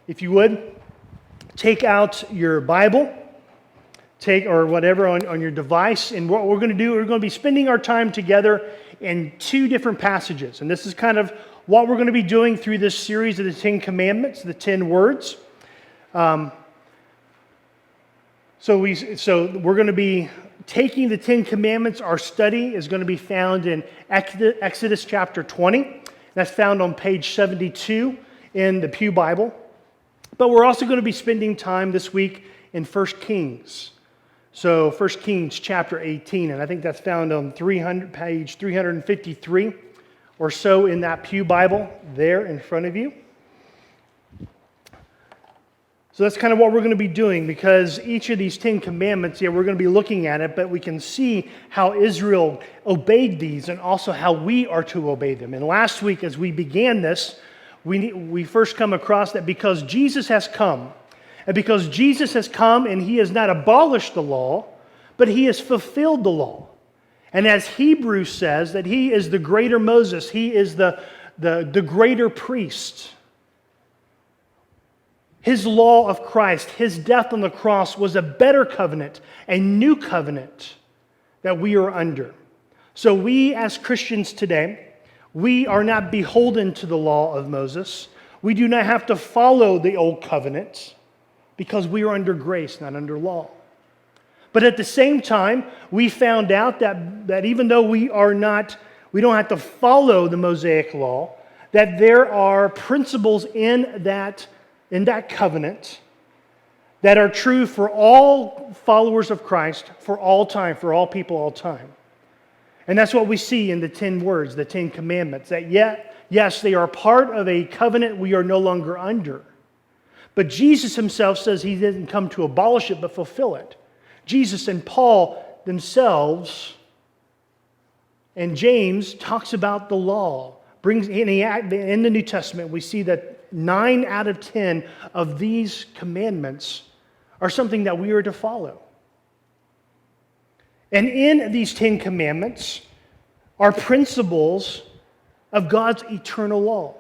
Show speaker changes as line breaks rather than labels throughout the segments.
if you would, take out your Bible, or whatever on your device, and what we're going to do, we're going to be spending our time together in two different passages. And this is kind of what we're going to be doing through this series of the 10 Commandments, the 10 words. So we're going to be taking the 10 Commandments. Our study is going to be found in Exodus chapter 20. That's found on page 72 in the Pew Bible. But we're also going to be spending time this week in 1 Kings. So 1 Kings chapter 18, and I think that's found on page 353 or so in that Pew Bible there in front of you. So that's kind of what we're going to be doing, because each of these 10 commandments, we're going to be looking at it, but we can see how Israel obeyed these and also how we are to obey them. And last week as we began this, we first come across that because Jesus has come, and because Jesus has come and he has not abolished the law, but he has fulfilled the law. And as Hebrews says, that he is the greater Moses, he is the greater priest. His law of Christ, his death on the cross was a better covenant, a new covenant that we are under. So we as Christians today, we are not beholden to the law of Moses. We do not have to follow the old covenant because we are under grace, not under law. But at the same time, we found out that even though we don't have to follow the Mosaic law, that there are principles in that covenant that are true for all followers of Christ for all time, for all people, all time. And that's what we see in the 10 words, the 10 commandments, that yes, they are part of a covenant we are no longer under. But Jesus himself says he didn't come to abolish it, but fulfill it. Jesus and Paul themselves and James talks about the law. In the New Testament, we see that 9 out of 10 of these commandments are something that we are to follow. And in these 10 commandments are principles of God's eternal law.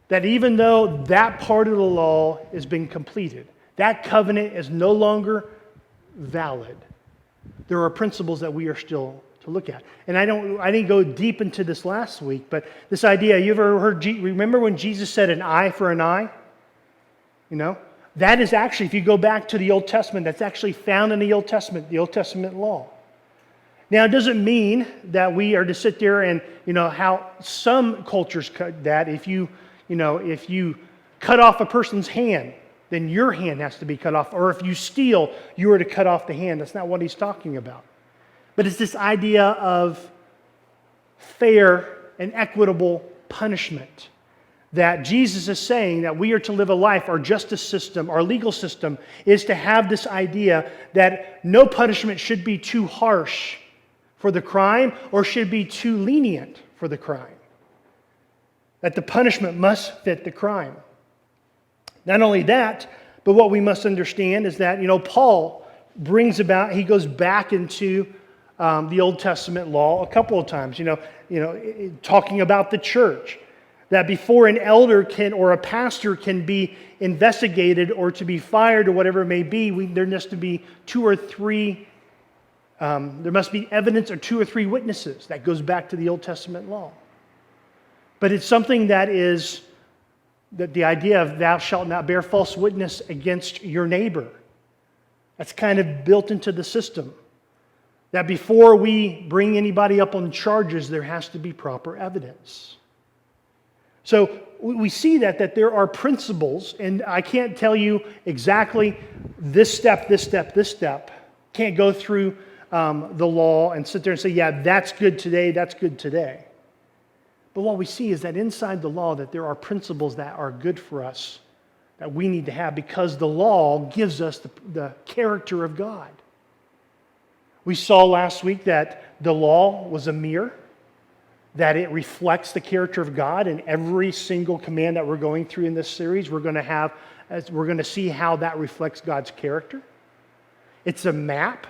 That even though that part of the law has been completed, that covenant is no longer valid, there are principles that we are still to look at. And I didn't go deep into this last week, but this idea, you ever heard, remember when Jesus said an eye for an eye? That is actually, if you go back to the Old Testament, that's actually found in the Old Testament law. Now, it doesn't mean that we are to sit there and, how some cultures cut that. If you cut off a person's hand, then your hand has to be cut off. Or if you steal, you are to cut off the hand. That's not what he's talking about. But it's this idea of fair and equitable punishment. That Jesus is saying that we are to live a life, our justice system, our legal system, is to have this idea that no punishment should be too harsh for the crime or should be too lenient for the crime. That the punishment must fit the crime. Not only that, but what we must understand is that, Paul he goes back into the Old Testament law a couple of times, talking about the church. That before an elder or a pastor can be investigated or to be fired or whatever it may be, there has to be there must be evidence or 2 or 3 witnesses. That goes back to the Old Testament law. But it's something that the idea of thou shalt not bear false witness against your neighbor. That's kind of built into the system. That before we bring anybody up on charges, there has to be proper evidence. So we see that there are principles, and I can't tell you exactly this step. Can't go through the law and sit there and say, yeah, that's good today, that's good today. But what we see is that inside the law that there are principles that are good for us that we need to have because the law gives us the character of God. We saw last week that the law was a mirror, that it reflects the character of God in every single command that we're going through in this series. We're going to see how that reflects God's character. It's a map,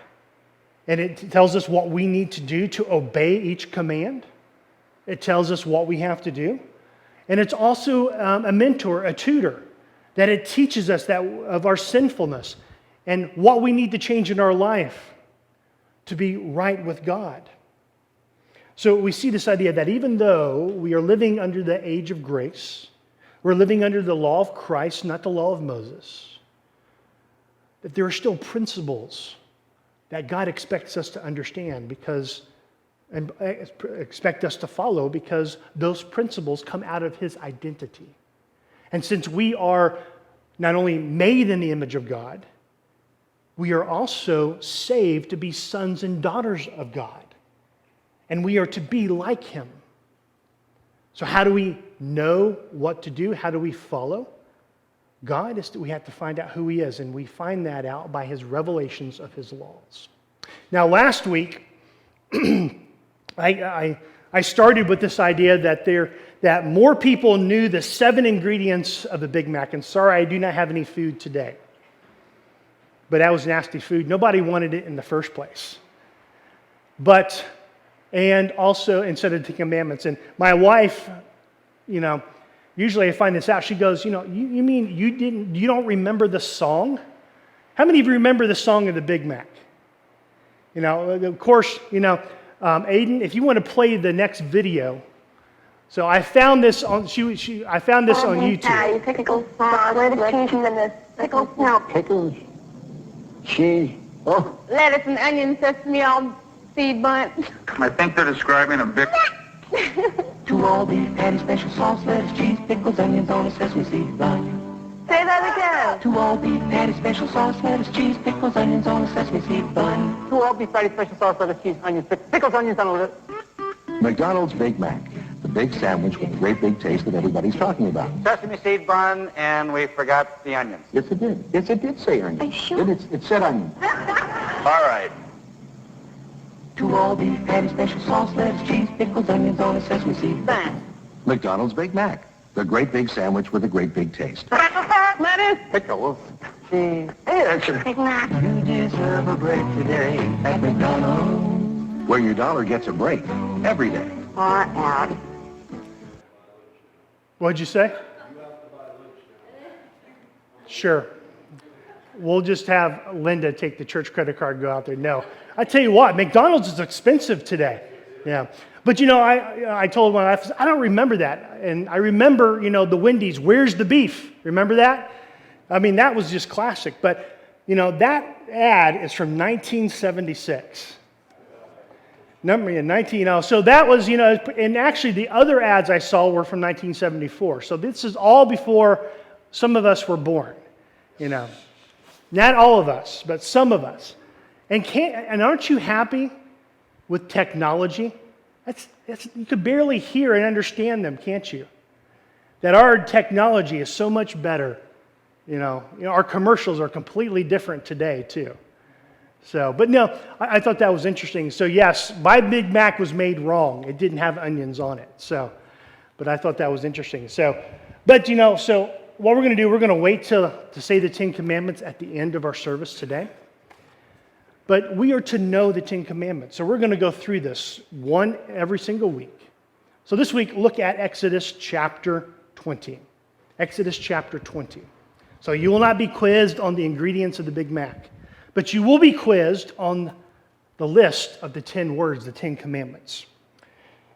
and it tells us what we need to do to obey each command. It tells us what we have to do. And it's also a mentor, a tutor, that it teaches us that of our sinfulness and what we need to change in our life to be right with God. So we see this idea that even though we are living under the age of grace, we're living under the law of Christ, not the law of Moses, that there are still principles that God expects us to understand and expect us to follow, because those principles come out of his identity. And since we are not only made in the image of God, we are also saved to be sons and daughters of God. And we are to be like him. So how do we know what to do? How do we follow God? We have to find out who he is, and we find that out by his revelations of his laws. Now, last week, I started with this idea that more people knew the 7 ingredients of the Big Mac. And sorry, I do not have any food today. But that was nasty food. Nobody wanted it in the first place. And also instead of the 10 Commandments. And my wife, usually I find this out. She goes, you mean you don't remember the song? How many of you remember the song of the Big Mac? Of course, Aiden, if you want to play the next video. So I found this on I found this on YouTube.
Pickles, lettuce, cheese, and the pickles. No. Pickles, cheese, lettuce and onion, sesame, all seed bun.
I think they're describing a big...
2 all beef patty, special sauce, lettuce, cheese, pickles, onions on a sesame seed bun.
Say that again.
2 all beef patty, special sauce, lettuce, cheese, pickles, onions on a sesame seed bun.
2 all beef patty, special sauce, lettuce, cheese, onions, pickles, onions on a...
McDonald's Big Mac, the big sandwich with the great big taste that everybody's talking about.
Sesame seed bun, and we forgot the onions.
Yes, it did. Yes, it did say onion.
Are you sure?
It said onion.
All right.
2 all beef patty, special sauce, lettuce, cheese, pickles, onions on a sesame seed bun.
McDonald's Big Mac, the great big sandwich with a great big taste.
Lettuce.
Pickles.
Cheese. Hey, that's a...
Big Mac.
You deserve a break today at McDonald's.
Where your dollar gets a break every day.
Far out.
What'd you say? Sure. We'll just have Linda take the church credit card and go out there. No. I tell you what, McDonald's is expensive today. Yeah. But I told my wife, I don't remember that. And I remember, the Wendy's, where's the beef? Remember that? I mean, that was just classic. But, that ad is from 1976. So that was, and actually the other ads I saw were from 1974. So this is all before some of us were born, Not all of us, but some of us. And aren't you happy with technology? You could barely hear and understand them, can't you? That our technology is so much better. Our commercials are completely different today, too. So, but no, I thought that was interesting. So yes, my Big Mac was made wrong. It didn't have onions on it. So, but I thought that was interesting. So, but so what we're going to do, we're going to wait to say the 10 Commandments at the end of our service today. But we are to know the 10 Commandments. So we're going to go through this one every single week. So this week, look at Exodus chapter 20. Exodus chapter 20. So you will not be quizzed on the ingredients of the Big Mac, but you will be quizzed on the list of the 10 words, the 10 Commandments.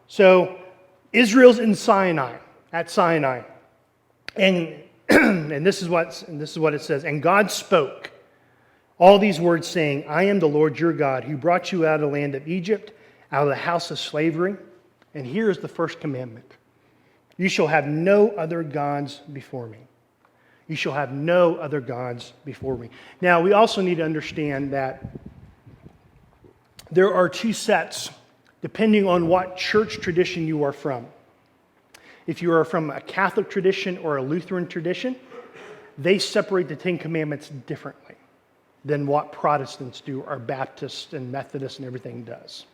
So Israel's in Sinai, at Sinai. And this is what it says. And God spoke all these words, saying, I am the Lord your God, who brought you out of the land of Egypt, out of the house of slavery. And here is the first commandment. You shall have no other gods before me. You shall have no other gods before me. Now, we also need to understand that there are 2 sets, depending on what church tradition you are from. If you are from a Catholic tradition or a Lutheran tradition, they separate the 10 Commandments differently than what Protestants do, or Baptists and Methodists and everything does.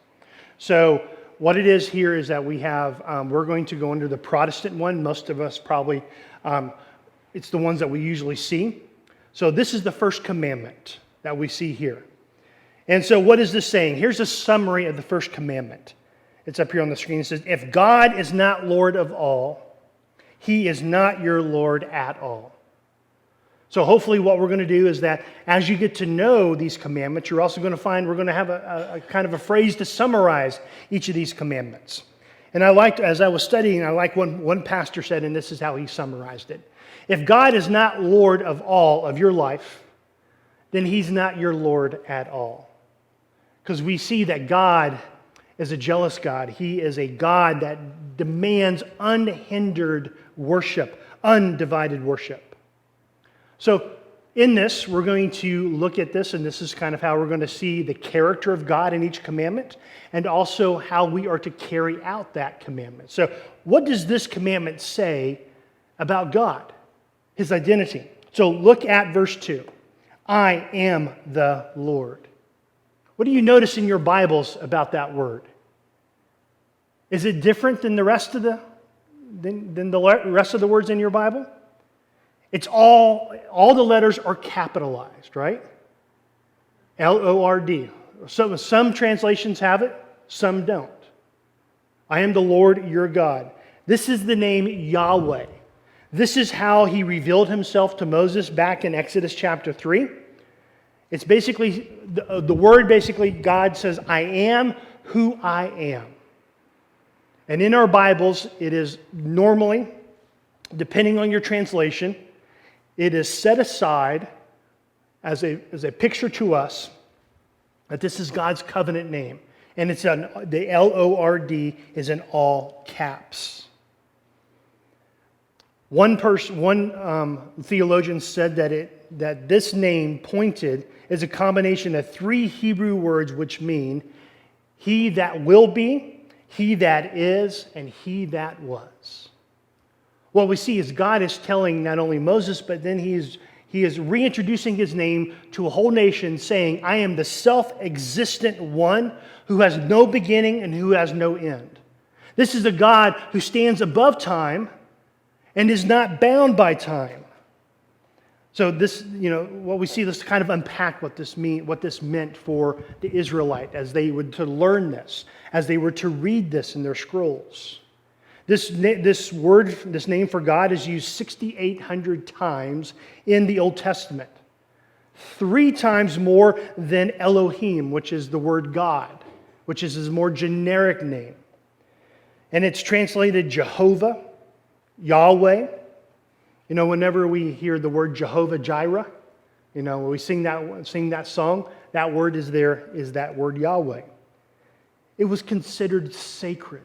So what it is here is that we have, we're going to go under the Protestant one. Most of us probably, it's the ones that we usually see. So this is the first commandment that we see here. And so what is this saying? Here's a summary of the first commandment. It's up here on the screen. It says, if God is not Lord of all, he is not your Lord at all. So hopefully what we're going to do is that as you get to know these commandments, you're also going to find we're going to have a kind of a phrase to summarize each of these commandments. And I liked, as I was studying, I like one pastor said, and this is how he summarized it. If God is not Lord of all of your life, then he's not your Lord at all. Because we see that God is a jealous God. He is a God that demands unhindered worship, undivided worship. So in this, we're going to look at this, and this is kind of how we're going to see the character of God in each commandment, and also how we are to carry out that commandment. So what does this commandment say about God, his identity? So look at verse 2. I am the Lord. What do you notice in your Bibles about that word? Is it different than the rest of the rest of the words in your Bible? It's all the letters are capitalized, right? L-O-R-D. So some translations have it, some don't. I am the Lord your God. This is the name Yahweh. This is how he revealed himself to Moses back in Exodus chapter 3. It's basically, the word basically, God says, I am who I am. And in our Bibles, it is normally, depending on your translation, it is set aside as a picture to us that this is God's covenant name. And it's the L-O-R-D is in all caps. One theologian said that this name pointed is a combination of three Hebrew words which mean he that will be, he that is, and he that was. What we see is God is telling not only Moses, but then he is reintroducing his name to a whole nation, saying, I am the self-existent one who has no beginning and who has no end. This is a God who stands above time and is not bound by time. So this, what we see, let's kind of unpack what this meant for the Israelite as they would to learn this, as they were to read this in their scrolls. This name for God is used 6,800 times in the Old Testament. 3 times more than Elohim, which is the word God, which is his more generic name. And it's translated Jehovah, Yahweh. Whenever we hear the word Jehovah Jireh, when we sing that song, that word is that word Yahweh. It was considered sacred.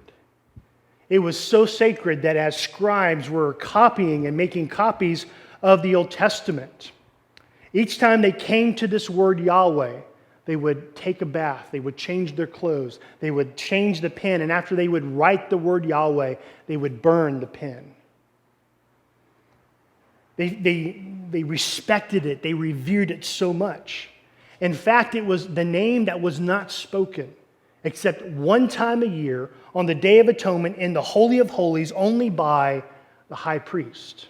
It was so sacred that as scribes were copying and making copies of the Old Testament, each time they came to this word Yahweh, they would take a bath, they would change their clothes, they would change the pen, and after they would write the word Yahweh, they would burn the pen. They respected it, they revered it so much. In fact, it was the name that was not spoken except one time a year on the Day of Atonement in the Holy of Holies only by the high priest.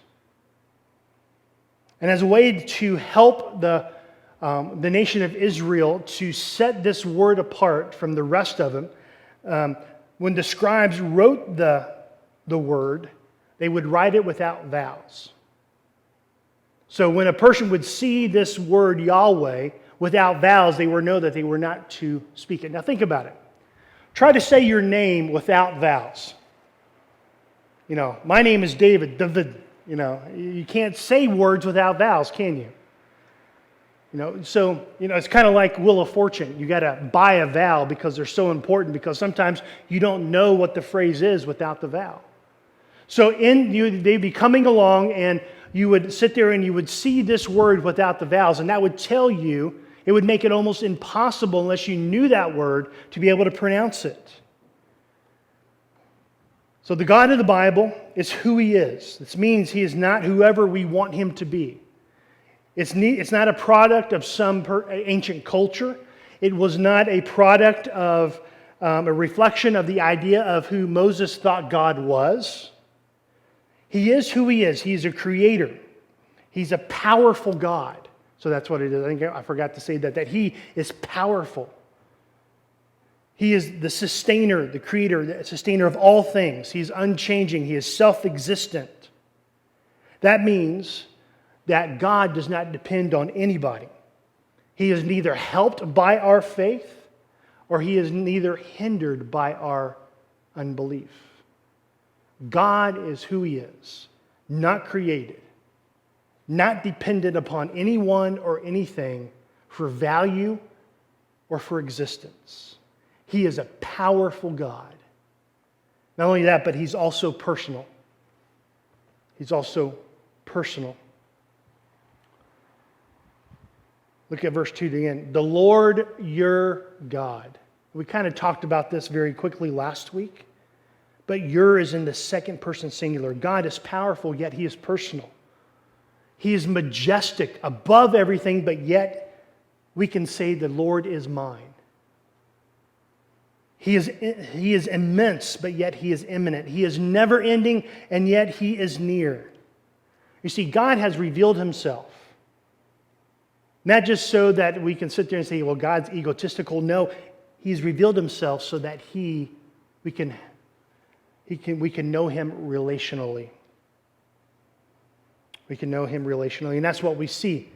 And as a way to help the nation of Israel to set this word apart from the rest of them, when the scribes wrote the word, they would write it without vowels. So when a person would see this word Yahweh without vowels, they would know that they were not to speak it. Now think about it. Try to say your name without vowels. My name is David. You can't say words without vowels, can you? So it's kind of like Wheel of Fortune. You got to buy a vowel because they're so important, because sometimes you don't know what the phrase is without the vowel. So they'd be coming along, and you would sit there and you would see this word without the vowels, and that would tell you, it would make it almost impossible unless you knew that word to be able to pronounce it. So the God of the Bible is who he is. This means he is not whoever we want him to be. It's not a product of some ancient culture. It was not a product of a reflection of the idea of who Moses thought God was. He is who he is. He's a creator. He's a powerful God. So that's what it is. I think I forgot to say that he is powerful. He is the sustainer, the creator, the sustainer of all things. He's unchanging. He is self-existent. That means that God does not depend on anybody. He is neither helped by our faith or He is neither hindered by our unbelief. God is who He is, not created, not dependent upon anyone or anything for value or for existence. He is a powerful God. Not only that, but He's also personal. He's also personal. Look at verse 2 again. The Lord your God. We kind of talked about this very quickly last week, but your is in the second person singular. God is powerful, yet He is personal. He is majestic above everything, but yet we can say the Lord is mine. He is immense, but yet He is immanent. He is never ending, and yet He is near. You see, God has revealed Himself. Not just so that we can sit there and say, well, God's egotistical. No, He's revealed Himself so that we can know Him relationally. We can know Him relationally, and that's what we see.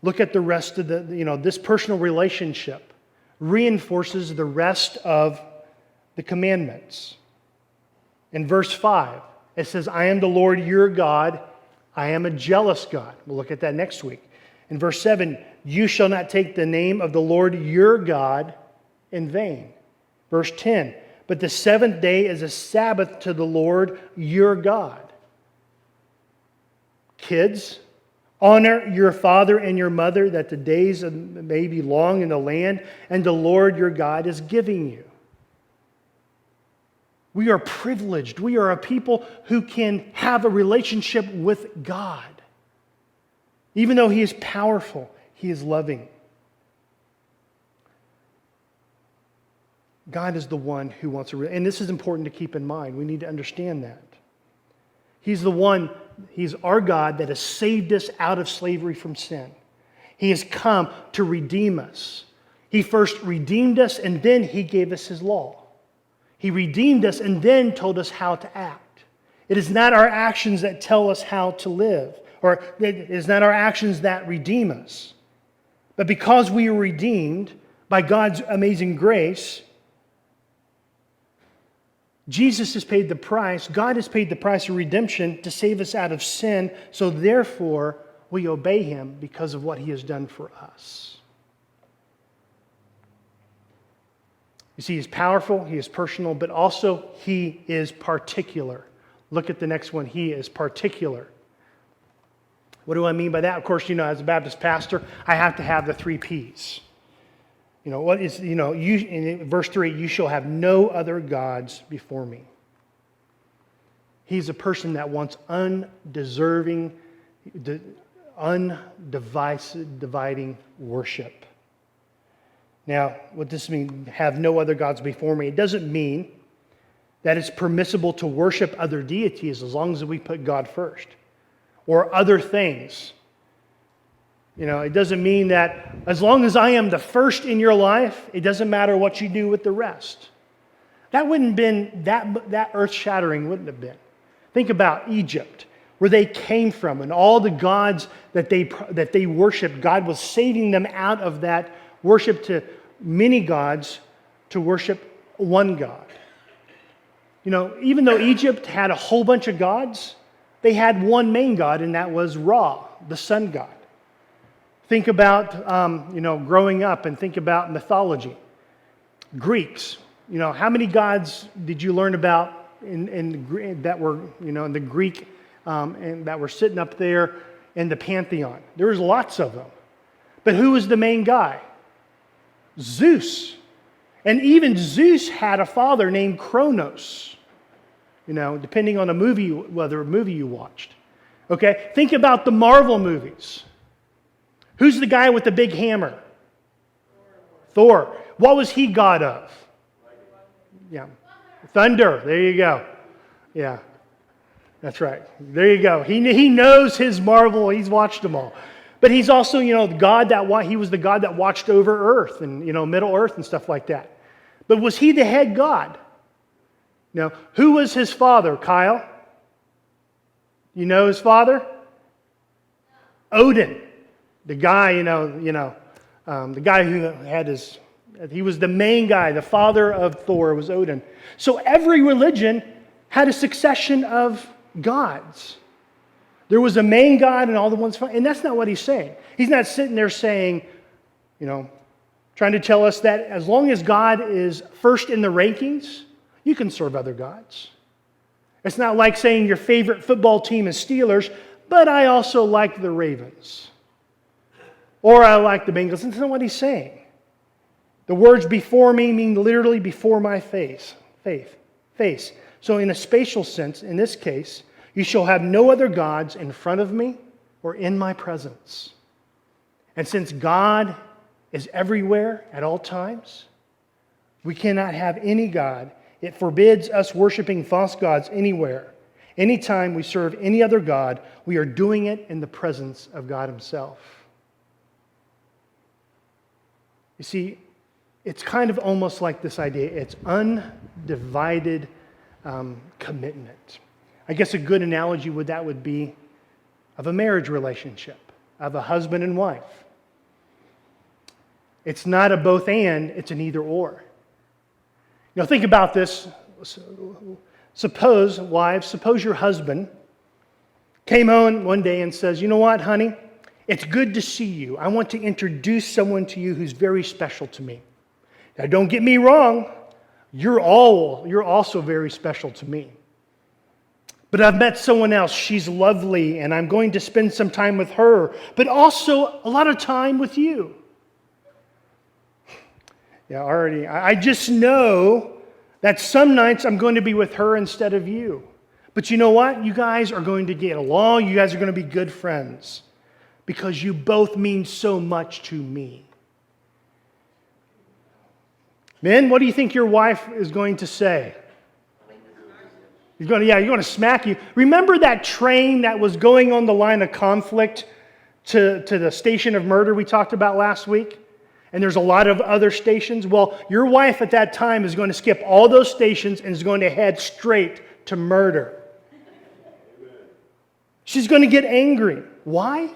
Look at the rest of this personal relationship reinforces the rest of the commandments. In verse 5, it says, I am the Lord your God. I am a jealous God. We'll look at that next week. In verse 7, you shall not take the name of the Lord your God in vain. Verse 10, but the seventh day is a Sabbath to the Lord your God. Kids, honor your father and your mother, that the days may be long in the land, and the Lord your God is giving you. We are privileged. We are a people who can have a relationship with God. Even though He is powerful, He is loving. God is the one who wants to, and this is important to keep in mind. We need to understand that. He's the one, He's our God that has saved us out of slavery from sin. He has come to redeem us. He first redeemed us and then He gave us His law. He redeemed us and then told us how to act. It is not our actions that tell us how to live, or it is not our actions that redeem us. But because we are redeemed by God's amazing grace, Jesus has paid the price. God has paid the price of redemption to save us out of sin. So therefore, we obey Him because of what He has done for us. You see, He's powerful, He is personal, but also He is particular. Look at the next one. He is particular. What do I mean by that? Of course, as a Baptist pastor, I have to have the 3 P's. In verse 3, you shall have no other gods before me. He's a person that wants undividing worship. Now, what does this mean? Have no other gods before me. It doesn't mean that it's permissible to worship other deities as long as we put God first, or other things. It doesn't mean that as long as I am the first in your life, it doesn't matter what you do with the rest. That wouldn't have been, that earth-shattering wouldn't have been. Think about Egypt, where they came from, and all the gods that they worshiped. God was saving them out of that worship to many gods to worship one God. Even though Egypt had a whole bunch of gods, they had one main God, and that was Ra, the sun god. Think about, growing up and think about mythology. Greeks, how many gods did you learn about that were, in the Greek, and that were sitting up there in the pantheon? There was lots of them. But who was the main guy? Zeus. And even Zeus had a father named Kronos, depending on whether movie you watched. Okay, think about the Marvel movies. Who's the guy with the big hammer? Thor. What was he god of? Yeah. Thunder. There you go. Yeah. That's right. There you go. He knows his Marvel. He's watched them all. But he's also, he was the God that watched over Earth and, Middle Earth and stuff like that. But was he the head god? No. Who was his father, Kyle? You know his father? Odin, the guy, the guy who he was the main guy, the father of Thor was Odin. So every religion had a succession of gods. There was a main god and all the ones, and that's not what he's saying. He's not sitting there saying, trying to tell us that as long as God is first in the rankings, you can serve other gods. It's not like saying your favorite football team is Steelers, but I also like the Ravens. Or I like the Bengals. That's not what he's saying. The words before me mean literally before my face. So in a spatial sense, in this case, you shall have no other gods in front of me or in my presence. And since God is everywhere at all times, we cannot have any God. It forbids us worshiping false gods anywhere. Anytime we serve any other God, we are doing it in the presence of God Himself. You see, it's kind of almost like this idea. It's undivided commitment. I guess a good analogy would be of a marriage relationship, of a husband and wife. It's not a both and, it's an either or. Think about this. Suppose your husband came home one day and says, "You know what, honey? It's good to see you. I want to introduce someone to you who's very special to me. Now, don't get me wrong. You're also very special to me. But I've met someone else. She's lovely, and I'm going to spend some time with her, but also a lot of time with you." I just know that some nights I'm going to be with her instead of you. But you know what? You guys are going to get along. You guys are going to be good friends because you both mean so much to me. Men, what do you think your wife is going to say? You're going to smack you. Remember that train that was going on the line of conflict to the station of murder we talked about last week? And there's a lot of other stations. Well, your wife at that time is going to skip all those stations and is going to head straight to murder. She's going to get angry. Why?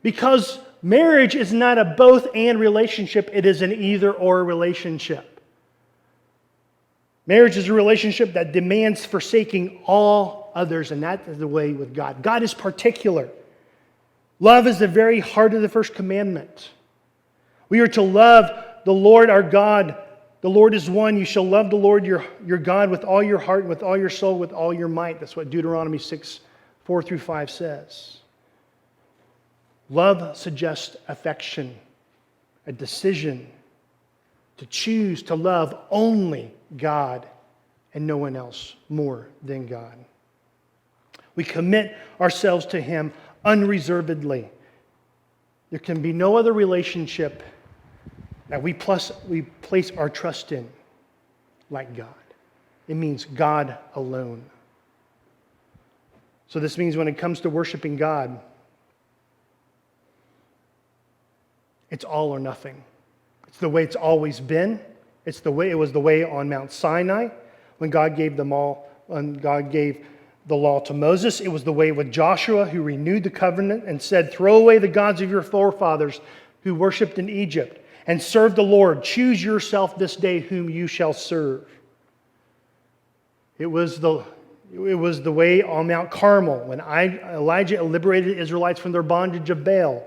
Because marriage is not a both and relationship. It is an either or relationship. Marriage is a relationship that demands forsaking all others, and that is the way with God. God is particular. Love is the very heart of the first commandment. We are to love the Lord our God. The Lord is one. You shall love the Lord your God with all your heart, with all your soul, with all your might. That's what Deuteronomy 6:4-5 says. Love suggests affection, a decision to choose to love only God and no one else more than God. We commit ourselves to Him unreservedly. There can be no other relationship that we place our trust in like God. It means God alone. So this means when it comes to worshiping God, it's all or nothing. It's the way it's always been. It was the way on Mount Sinai when God gave the law to Moses. It was the way with Joshua, who renewed the covenant and said, "Throw away the gods of your forefathers who worshipped in Egypt and serve the Lord. Choose yourself this day whom you shall serve." It was the way on Mount Carmel when Elijah liberated the Israelites from their bondage of Baal.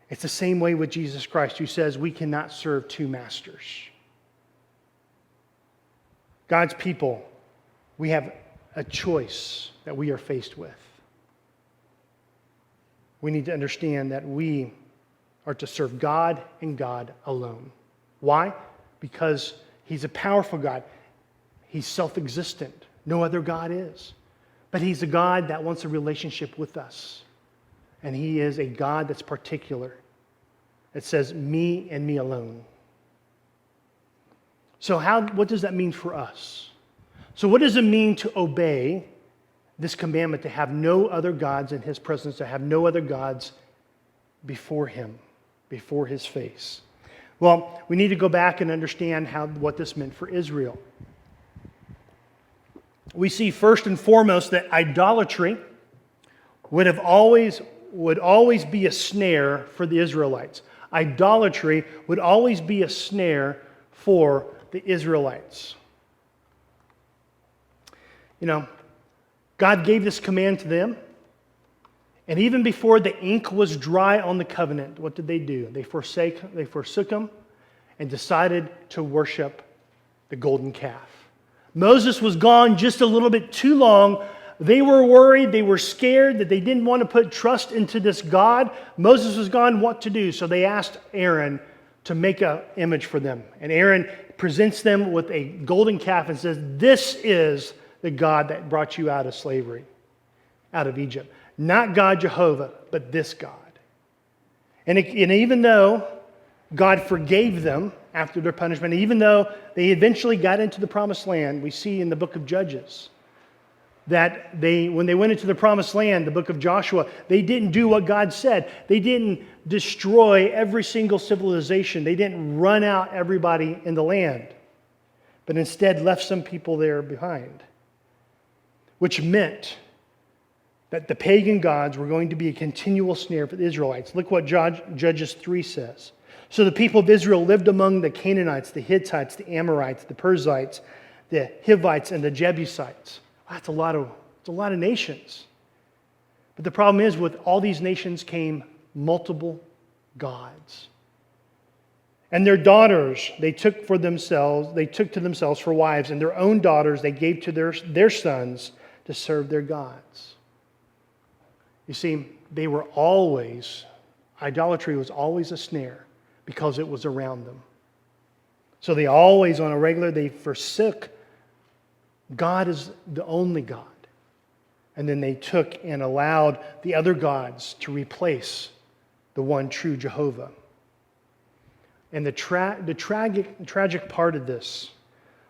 It's the same way with Jesus Christ, who says we cannot serve two masters. God's people, we have a choice that we are faced with. We need to understand that we are to serve God and God alone. Why? Because He's a powerful God. He's self-existent. No other God is. But He's a God that wants a relationship with us. And He is a God that's particular. It says, me and me alone. So what does that mean for us? So what does it mean to obey this commandment, to have no other gods in His presence, to have no other gods before Him, before His face? Well, we need to go back and understand what this meant for Israel. We see first and foremost that idolatry was would always be a snare for the Israelites. Idolatry would always be a snare for the Israelites. You know, God gave this command to them, and even before the ink was dry on the covenant, what did they do? They forsook him and decided to worship the golden calf. Moses was gone just a little bit too long. They were worried, they were scared that they didn't want to put trust into this God. Moses was gone, what to do? So they asked Aaron to make an image for them. And Aaron presents them with a golden calf and says, "This is the God that brought you out of slavery, out of Egypt. Not God Jehovah, but this God." And even though God forgave them after their punishment, even though they eventually got into the promised land, we see in the book of Judges that when they went into the promised land, the book of Joshua, they didn't do what God said. They didn't destroy every single civilization. They didn't run out everybody in the land, but instead left some people there behind, which meant that the pagan gods were going to be a continual snare for the Israelites. Look what Judges 3 says. "So the people of Israel lived among the Canaanites, the Hittites, the Amorites, the Perizzites, the Hivites, and the Jebusites." That's a lot of nations. But the problem is, with all these nations came multiple gods. And their daughters they took to themselves for wives, and their own daughters they gave to their sons to serve their gods. You see, idolatry was always a snare because it was around them. So they always, on a regular, they forsook God is the only God. And then they took and allowed the other gods to replace the one true Jehovah. And the tragic part of this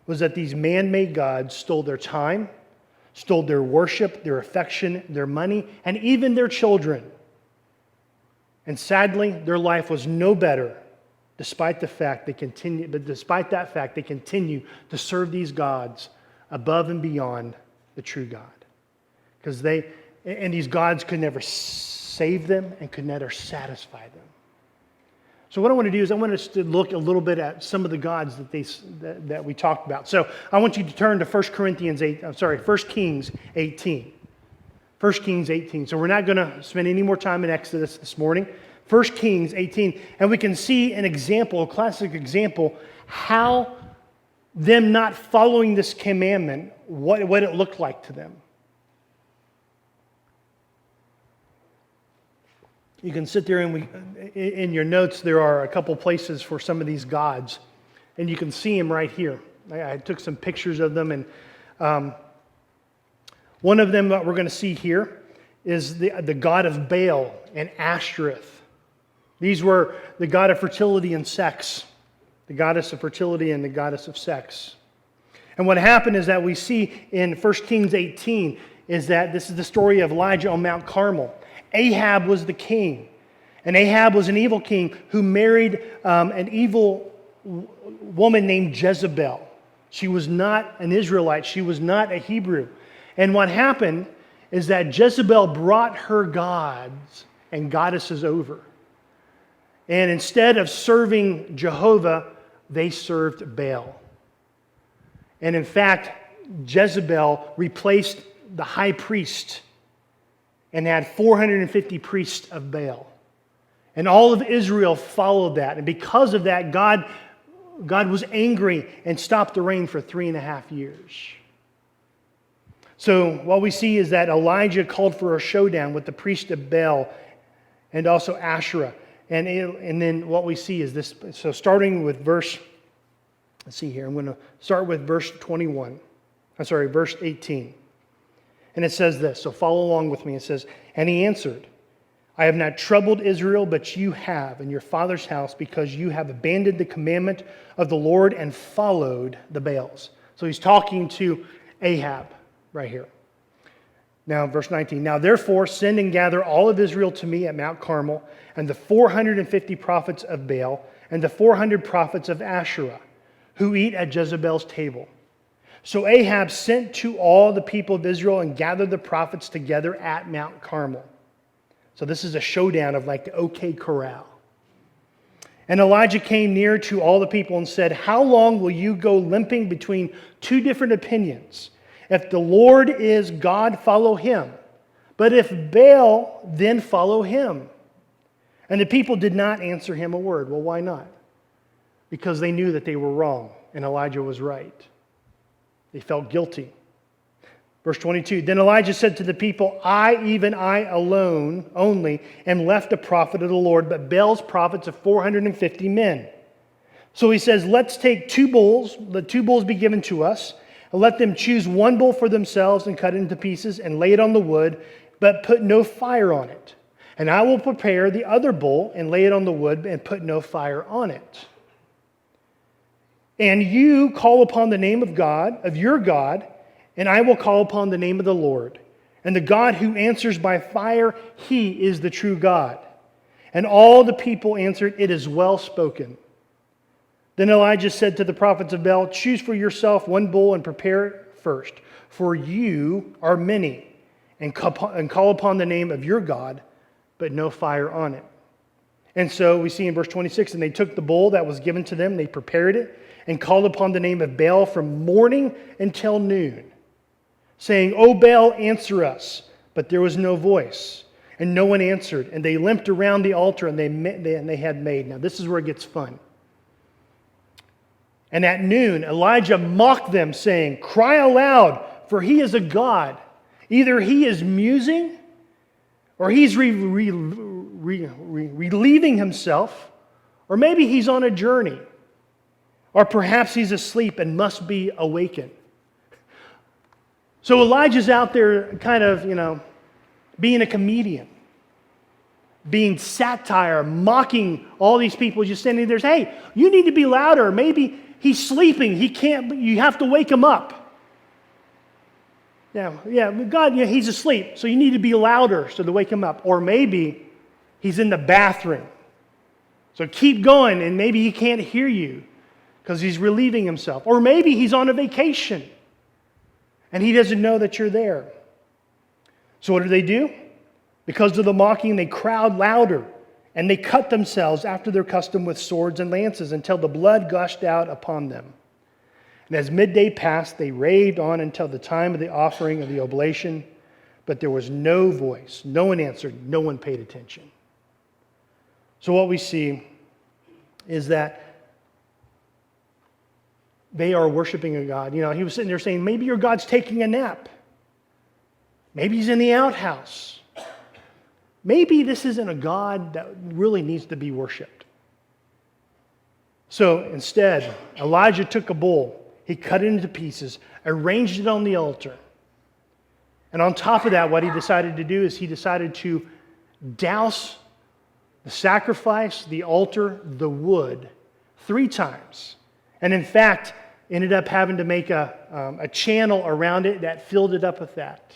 was that these man-made gods stole their time, stole their worship, their affection, their money, and even their children. And sadly, their life was no better, despite that fact, they continue to serve these gods above and beyond the true God. Because these gods could never save them and could never satisfy them. So what I want to do is I want us to look a little bit at some of the gods that we talked about. So I want you to turn to 1 Kings 18. 1 Kings 18. So we're not going to spend any more time in Exodus this morning. 1 Kings 18. And we can see an example, a classic example, how them not following this commandment, what it looked like to them. You can sit there and in your notes there are a couple places for some of these gods. And you can see them right here. I took some pictures of them, and one of them that we're going to see here is the god of Baal and Ashtoreth. These were the god of fertility and sex. The goddess of fertility and the goddess of sex. And what happened is that we see in 1 Kings 18 is that this is the story of Elijah on Mount Carmel. Ahab was the king. And Ahab was an evil king who married an evil woman named Jezebel. She was not an Israelite. She was not a Hebrew. And what happened is that Jezebel brought her gods and goddesses over. And instead of serving Jehovah, they served Baal. And in fact, Jezebel replaced the high priest and had 450 priests of Baal. And all of Israel followed that. And because of that, God was angry and stopped the rain for 3.5 years. So what we see is that Elijah called for a showdown with the priest of Baal and also Asherah. And then what we see is this. So starting with verse 18. And it says this, so follow along with me. It says, "And he answered, I have not troubled Israel, but you have in your father's house, because you have abandoned the commandment of the Lord and followed the Baals." So he's talking to Ahab right here. Now, verse 19, "Now therefore send and gather all of Israel to me at Mount Carmel, and the 450 prophets of Baal, and the 400 prophets of Asherah, who eat at Jezebel's table." So Ahab sent to all the people of Israel and gathered the prophets together at Mount Carmel. So this is a showdown of like the OK Corral. And Elijah came near to all the people and said, how long will you go limping between two different opinions? If the Lord is God, follow him. But if Baal, then follow him. And the people did not answer him a word. Well, why not? Because they knew that they were wrong and Elijah was right. They felt guilty. Verse 22, then Elijah said to the people, even I alone only am left a prophet of the Lord, but Baal's prophets of 450 men. So he says, let's take 2 bulls, let 2 bulls be given to us, and let them choose 1 bull for themselves and cut it into pieces and lay it on the wood, but put no fire on it. And I will prepare the other bull and lay it on the wood and put no fire on it. And you call upon the name of God, of your God, and I will call upon the name of the Lord. And the God who answers by fire, he is the true God. And all the people answered, it is well spoken. Then Elijah said to the prophets of Baal, choose for yourself 1 bull and prepare it first, for you are many, and call upon the name of your God, but no fire on it. And so we see in verse 26, and they took the bull that was given to them, they prepared it, and called upon the name of Baal from morning until noon, saying, O Baal, answer us. But there was no voice, and no one answered. And they limped around the altar, and they had made. Now this is where it gets fun. And at noon, Elijah mocked them, saying, cry aloud, for he is a god. Either he is musing, or he's relieving himself, or maybe he's on a journey, or perhaps he's asleep and must be awakened. So Elijah's out there kind of, being a comedian, being satire, mocking all these people just standing there. Hey, you need to be louder. Maybe he's sleeping. He can't, you have to wake him up. Yeah, God, he's asleep, so you need to be louder so to wake him up. Or maybe he's in the bathroom. So keep going, and maybe he can't hear you because he's relieving himself. Or maybe he's on a vacation, and he doesn't know that you're there. So what do? Because of the mocking, they crowd louder, and they cut themselves after their custom with swords and lances until the blood gushed out upon them. And as midday passed, they raved on until the time of the offering of the oblation, but there was no voice. No one answered. No one paid attention. So what we see is that they are worshiping a God. He was sitting there saying, maybe your God's taking a nap. Maybe he's in the outhouse. Maybe this isn't a God that really needs to be worshiped. So instead, Elijah took a bull. He cut it into pieces, arranged it on the altar. And on top of that, what he decided to do is he decided to douse the sacrifice, the altar, the wood 3 times. And in fact, ended up having to make a channel around it that filled it up with that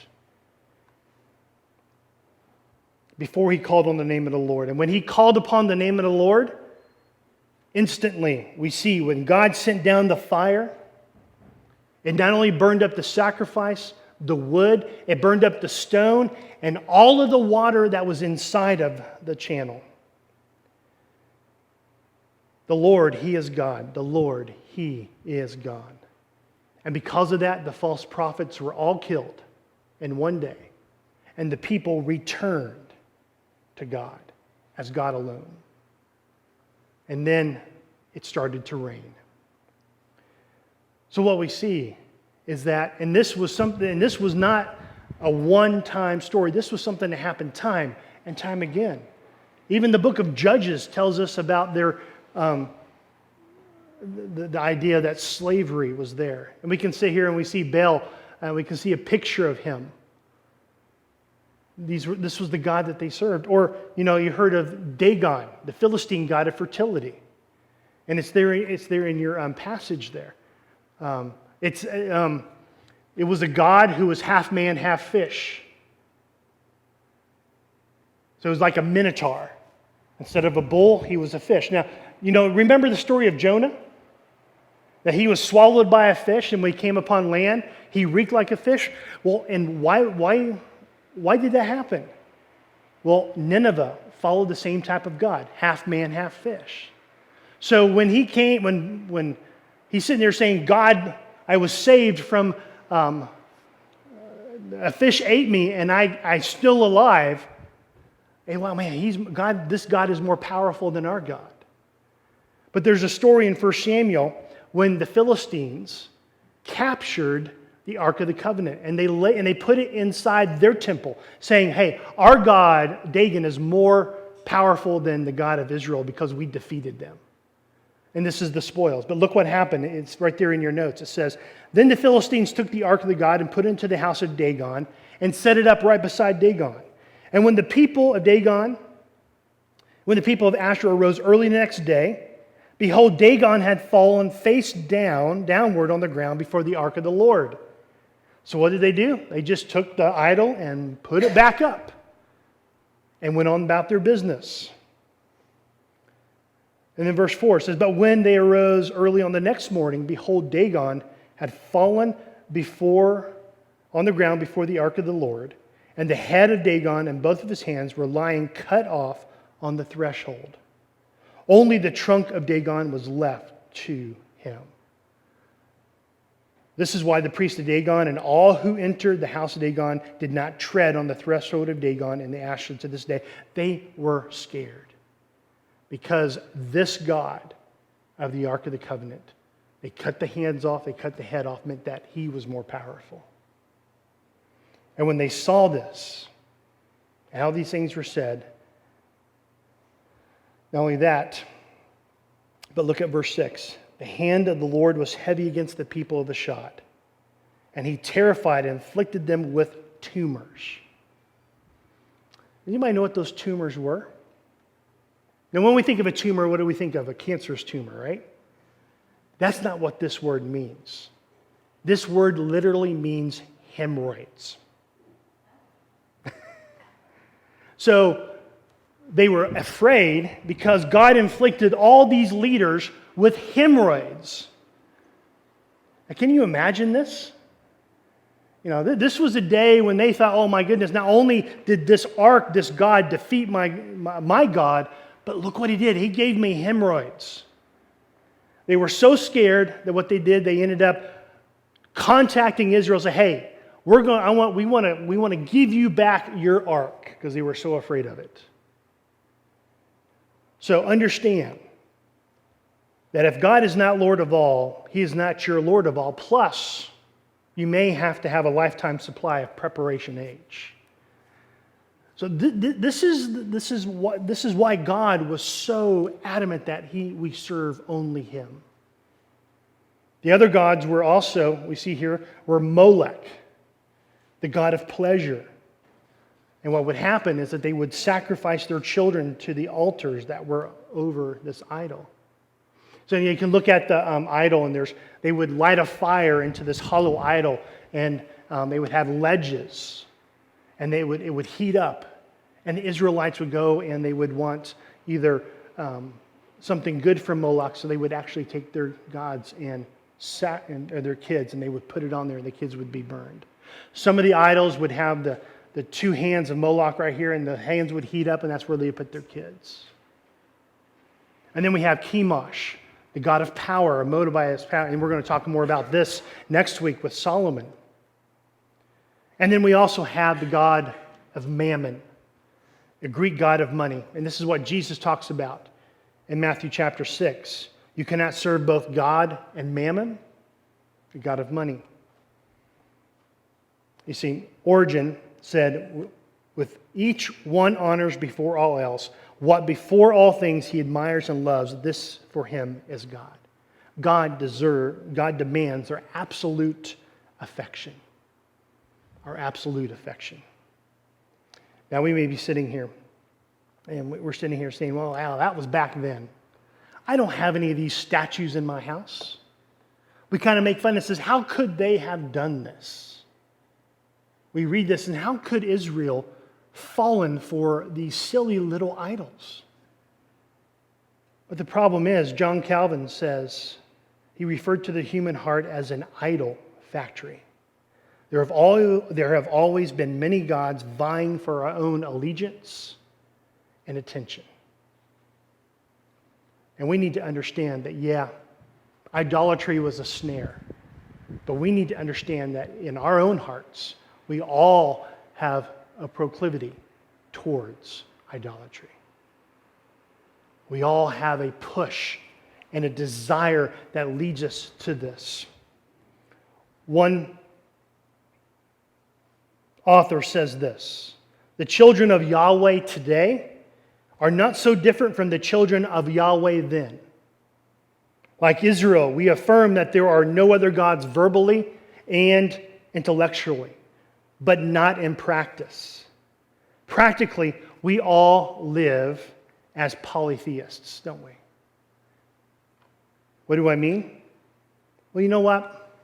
before he called on the name of the Lord. And when he called upon the name of the Lord, instantly we see when God sent down the fire, it not only burned up the sacrifice, the wood, it burned up the stone, and all of the water that was inside of the channel. The Lord, he is God. The Lord, he is God. And because of that, the false prophets were all killed in one day. And the people returned to God as God alone. And then it started to rain. So what we see is that, and this was not a one-time story. This was something that happened time and time again. Even the book of Judges tells us about their the idea that slavery was there. And we can sit here and we see Baal, and we can see a picture of him. This was the god that they served. Or, you heard of Dagon, the Philistine god of fertility. And it's there in your passage there. It was a god who was half man, half fish. So it was like a minotaur. Instead of a bull, he was a fish. Now, remember the story of Jonah? That he was swallowed by a fish, and when he came upon land, he reeked like a fish. Well, and why did that happen? Well, Nineveh followed the same type of God, half man, half fish. So when he came, when he's sitting there saying, God, I was saved from a fish ate me and I'm still alive. Hey, well, man, this God is more powerful than our God. But there's a story in 1 Samuel when the Philistines captured the Ark of the Covenant, and they put it inside their temple, saying, hey, our God, Dagon, is more powerful than the God of Israel because we defeated them. And this is the spoils. But look what happened. It's right there in your notes. It says, then the Philistines took the Ark of the God and put it into the house of Dagon and set it up right beside Dagon. And when the people of Asher arose early the next day, behold, Dagon had fallen face downward on the ground before the ark of the Lord. So what did they do? They just took the idol and put it back up and went on about their business. And then verse 4 says, but when they arose early on the next morning, behold, Dagon had fallen on the ground before the ark of the Lord, and the head of Dagon and both of his hands were lying cut off on the threshold. Only the trunk of Dagon was left to him. This is why the priest of Dagon and all who entered the house of Dagon did not tread on the threshold of Dagon and the Asher to this day. They were scared because this God of the Ark of the Covenant, they cut the hands off, they cut the head off, meant that he was more powerful. And when they saw this, how these things were said, not only that, but look at verse 6. The hand of the Lord was heavy against the people of the shot, and he terrified and afflicted them with tumors. Anybody know what those tumors were? Now, when we think of a tumor, what do we think of? A cancerous tumor, right? That's not what this word means. This word literally means hemorrhoids. So they were afraid because God inflicted all these leaders with hemorrhoids. Now, can you imagine this? You know, this was a day when they thought, oh my goodness, not only did this ark, this God, defeat my God, but look what he did. He gave me hemorrhoids. They were so scared that what they did, they ended up contacting Israel, say, hey, we want to give you back your ark, because they were so afraid of it. So understand that if God is not Lord of all, he is not your Lord of all. Plus, you may have to have a lifetime supply of preparation age. So this is why God was so adamant that we serve only him. The other gods were also, we see here, were Molech, the god of pleasure. And what would happen is that they would sacrifice their children to the altars that were over this idol. So you can look at the idol, and they would light a fire into this hollow idol, and they would have ledges, and it would heat up. And the Israelites would go and they would want either something good from Moloch, so they would actually take their gods or their kids, and they would put it on there, and the kids would be burned. Some of the idols would have the two hands of Moloch right here, and the hands would heat up, and that's where they put their kids. And then we have Chemosh, the god of power, Moabite's power, and we're going to talk more about this next week with Solomon. And then we also have the god of Mammon, the Greek god of money. And this is what Jesus talks about in Matthew chapter 6. You cannot serve both God and Mammon, the god of money. You see, Origen said, with each one honors before all else, what before all things he admires and loves, this for him is God. God demands our absolute affection. Our absolute affection. Now we may be sitting here, and we're sitting here saying, well, Al, that was back then. I don't have any of these statues in my house. We kind of make fun and says, how could they have done this? We read this, and how could Israel fallen for these silly little idols? But the problem is, John Calvin says, he referred to the human heart as an idol factory. There have always been many gods vying for our own allegiance and attention. And we need to understand that, yeah, idolatry was a snare. But we need to understand that in our own hearts, we all have a proclivity towards idolatry. We all have a push and a desire that leads us to this. One author says this: the children of Yahweh today are not so different from the children of Yahweh then. Like Israel, we affirm that there are no other gods verbally and intellectually, but not in practice. Practically, we all live as polytheists, don't we? What do I mean? Well, you know what?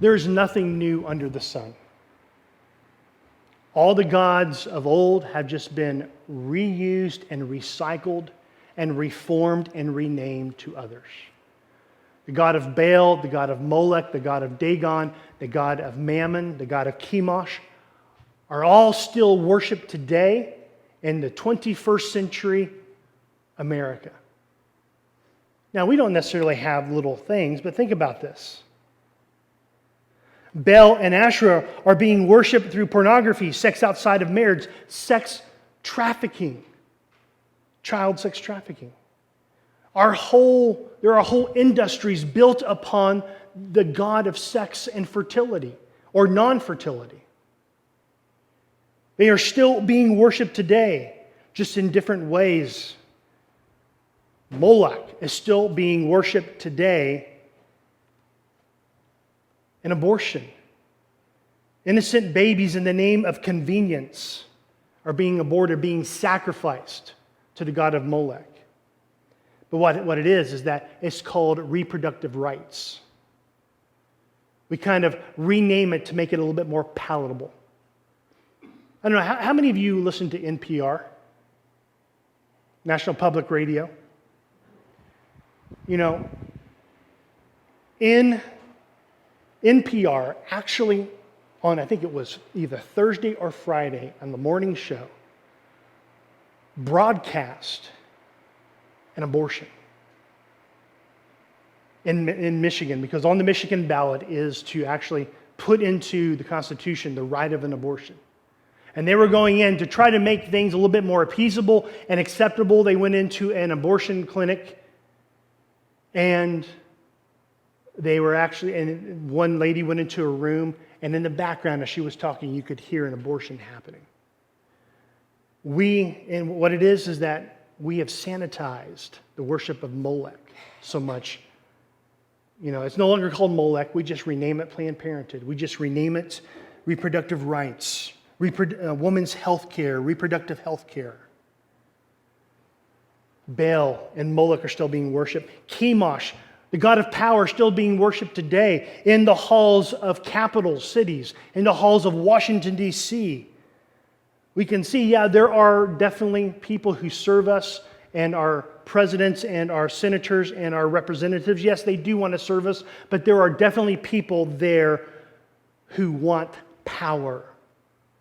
There's nothing new under the sun. All the gods of old have just been reused and recycled and reformed and renamed to others. The god of Baal, the god of Molech, the god of Dagon, the god of Mammon, the god of Chemosh are all still worshipped today in the 21st century America. Now, we don't necessarily have little things, but think about this. Baal and Asherah are being worshipped through pornography, sex outside of marriage, sex trafficking, child sex trafficking. There are whole industries built upon the god of sex and fertility or non-fertility. They are still being worshipped today, just in different ways. Moloch is still being worshipped today. And abortion. Innocent babies in the name of convenience are being aborted, being sacrificed to the god of Molech. But what it is that it's called reproductive rights. We kind of rename it to make it a little bit more palatable. I don't know, how many of you listen to NPR? National Public Radio? You know, in NPR actually on, I think it was either Thursday or Friday on the morning show, broadcast an abortion in Michigan, because on the Michigan ballot is to actually put into the Constitution the right of an abortion. And they were going in to try to make things a little bit more appeasable and acceptable. They went into an abortion clinic, and and one lady went into a room, and in the background as she was talking, you could hear an abortion happening. And what it is that we have sanitized the worship of Molech so much. You know, it's no longer called Molech. We just rename it Planned Parenthood. We just rename it reproductive rights, women's health care, reproductive health care. Baal and Molech are still being worshipped. Chemosh, the god of power, still being worshipped today in the halls of capital cities, in the halls of Washington, D.C. We can see, yeah, there are definitely people who serve us, and our presidents and our senators and our representatives. Yes, they do want to serve us, but there are definitely people there who want power,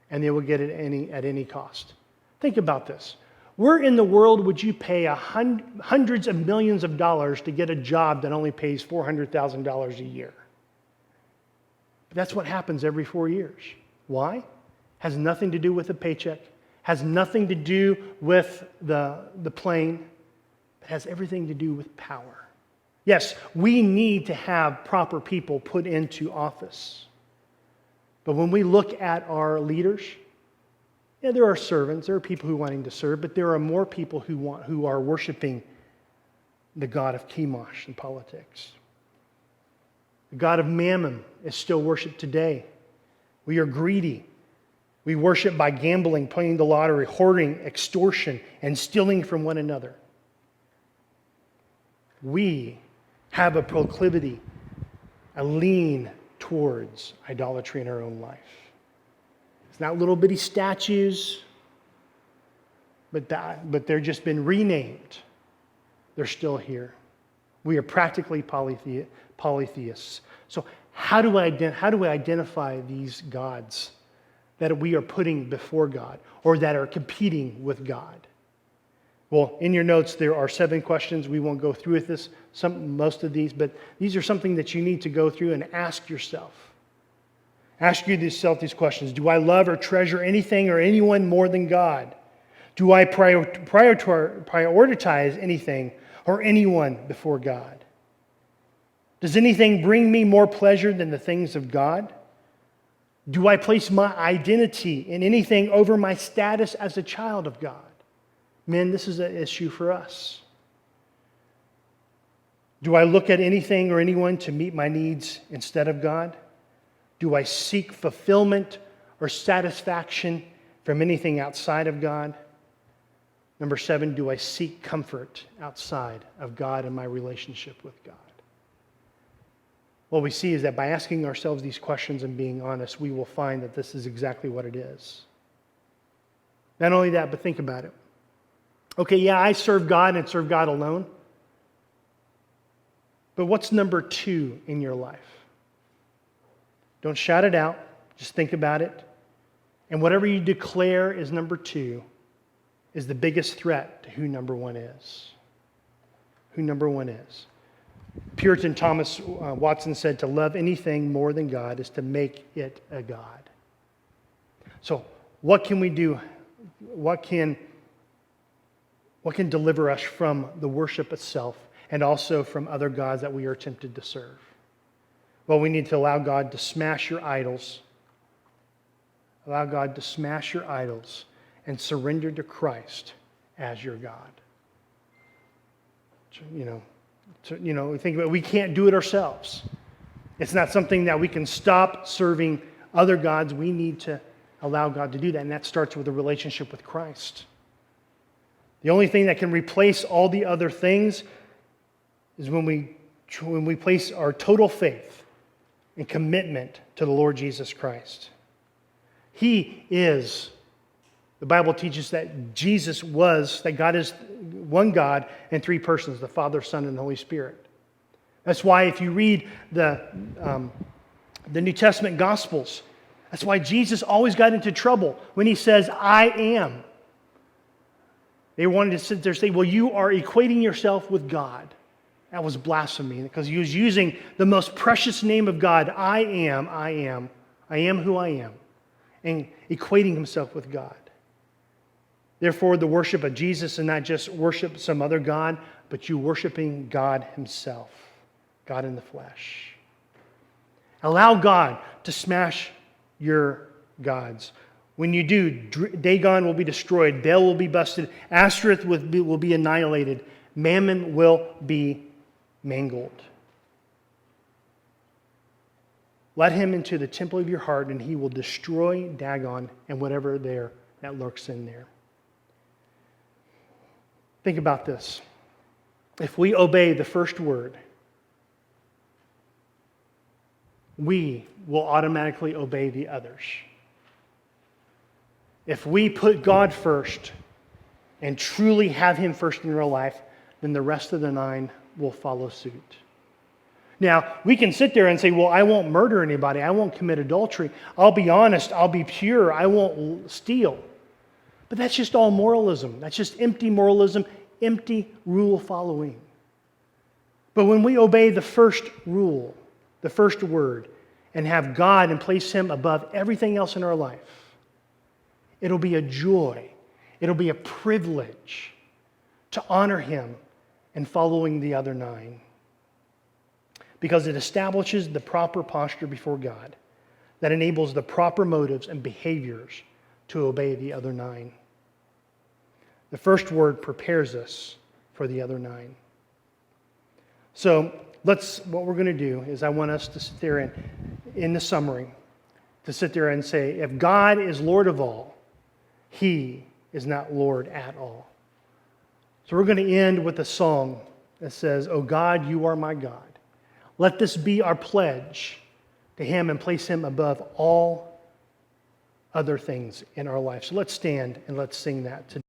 and they will get it at any cost. Think about this. Where in the world would you pay hundreds of millions of dollars to get a job that only pays $400,000 a year? But that's what happens every 4 years. Why? Has nothing to do with the paycheck, has nothing to do with the plane. It has everything to do with power. Yes, we need to have proper people put into office. But when we look at our leaders, yeah, there are servants, there are people who are wanting to serve, but there are more people who are worshiping the god of Chemosh in politics. The god of Mammon is still worshipped today. We are greedy. We worship by gambling, playing the lottery, hoarding, extortion, and stealing from one another. We have a proclivity, a lean towards idolatry in our own life. It's not little bitty statues, but they're just been renamed. They're still here. We are practically polytheists. So how do we identify these gods that we are putting before God or that are competing with God? Well, in your notes, there are 7 questions. We won't go through with this, most of these, but these are something that you need to go through and ask yourself. Ask yourself these questions. Do I love or treasure anything or anyone more than God? Do I prioritize anything or anyone before God? Does anything bring me more pleasure than the things of God? Do I place my identity in anything over my status as a child of God? Men, this is an issue for us. Do I look at anything or anyone to meet my needs instead of God? Do I seek fulfillment or satisfaction from anything outside of God? Number 7, do I seek comfort outside of God and my relationship with God? What we see is that by asking ourselves these questions and being honest, we will find that this is exactly what it is. Not only that, but think about it. Okay, yeah, I serve God and serve God alone. But what's number 2 in your life? Don't shout it out. Just think about it. And whatever you declare is number 2 is the biggest threat to who number 1 is. Who number 1 is. Puritan Thomas Watson said, to love anything more than God is to make it a God. So what can we do? What can deliver us from the worship itself and also from other gods that we are tempted to serve? Well, we need to allow God to smash your idols. Allow God to smash your idols and surrender to Christ as your God. We think about it, we can't do it ourselves. It's not something that we can stop serving other gods. We need to allow God to do that, and that starts with a relationship with Christ. The only thing that can replace all the other things is when we place our total faith and commitment to the Lord Jesus Christ. He is, the Bible teaches that that God is one God in 3 persons, the Father, Son, and Holy Spirit. That's why if you read the New Testament Gospels, that's why Jesus always got into trouble when he says, I am. They wanted to sit there and say, well, you are equating yourself with God. That was blasphemy because he was using the most precious name of God, I am who I am, and equating himself with God. Therefore, the worship of Jesus is not just worship some other God, but you worshiping God himself, God in the flesh. Allow God to smash your gods. When you do, Dagon will be destroyed, Baal will be busted, Ashtoreth will be annihilated, Mammon will be mangled. Let him into the temple of your heart, and he will destroy Dagon and whatever there that lurks in there. Think about this. If we obey the first word, we will automatically obey the others. If we put God first and truly have him first in our life, then the rest of the 9 will follow suit. Now, we can sit there and say, well, I won't murder anybody. I won't commit adultery. I'll be honest. I'll be pure. I won't steal. But that's just all moralism. That's just empty moralism, empty rule following. But when we obey the first rule, the first word, and have God and place him above everything else in our life, it'll be a joy. It'll be a privilege to honor him and following the other 9. Because it establishes the proper posture before God that enables the proper motives and behaviors to obey the other 9. The first word prepares us for the other 9. So what we're going to do is I want us to sit there and, in the summary, to sit there and say, if God is Lord of all, he is not Lord at all. So we're going to end with a song that says, "O God, you are my God." Let this be our pledge to him and place him above all other things in our life. So let's stand and let's sing that today.